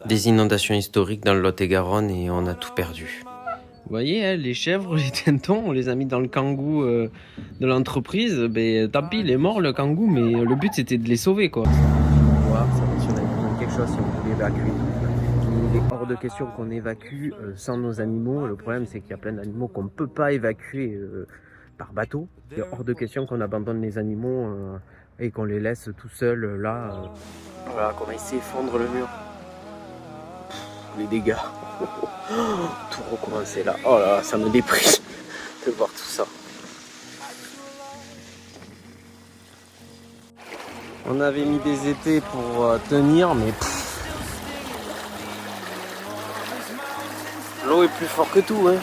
Des inondations historiques dans le Lot-et-Garonne et on a tout perdu. Vous voyez, hein, les chèvres, les tintons, on les a mis dans le kangou de l'entreprise. Ben, tant pis, il est mort le kangou, mais le but c'était de les sauver quoi. Voir, ça va si on avait besoin de quelque chose, si on voulait évacuer. Il est hors de question qu'on évacue sans nos animaux. Le problème c'est qu'il y a plein d'animaux qu'on ne peut pas évacuer par bateau. Il est hors de question qu'on abandonne les animaux et qu'on les laisse tout seuls là. Voilà comment il s'effondre le mur. Les dégâts. Tout recommencer là. Oh là, ça me déprime de voir tout ça. On avait mis des étés pour tenir, mais l'eau est plus fort que tout, hein.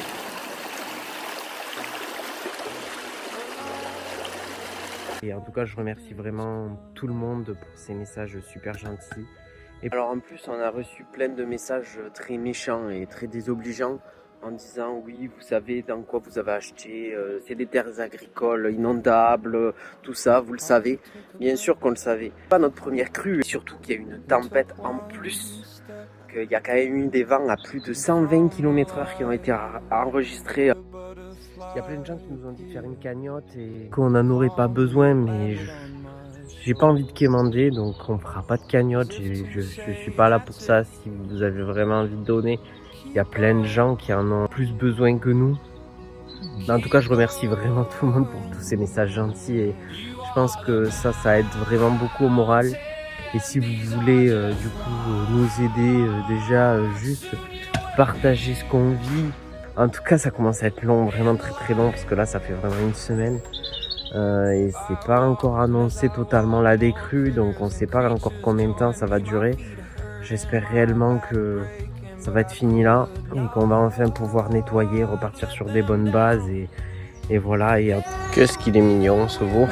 Et en tout cas, je remercie vraiment tout le monde pour ces messages super gentils. Et alors en plus, on a reçu plein de messages très méchants et très désobligeants en disant oui, vous savez dans quoi vous avez acheté, c'est des terres agricoles inondables, tout ça, vous le savez. Bien sûr qu'on le savait. Pas notre première crue, et surtout qu'il y a eu une tempête en plus, qu'il y a quand même eu des vents à plus de 120 km/h qui ont été enregistrés. Il y a plein de gens qui nous ont dit de faire une cagnotte et qu'on n'en aurait pas besoin, mais j'ai pas envie de quémander, donc on fera pas de cagnotte. Je suis pas là pour ça. Si vous avez vraiment envie de donner, il y a plein de gens qui en ont plus besoin que nous. En tout cas, je remercie vraiment tout le monde pour tous ces messages gentils et je pense que ça aide vraiment beaucoup au moral. Et si vous voulez du coup nous aider, déjà juste partager ce qu'on vit. En tout cas, ça commence à être long, vraiment très très long, parce que là, ça fait vraiment une semaine. Et c'est pas encore annoncé totalement la décrue, donc on sait pas encore combien de temps ça va durer. J'espère réellement que ça va être fini là, et qu'on va enfin pouvoir nettoyer, repartir sur des bonnes bases, et voilà. Et qu'est-ce qu'il est mignon ce veau.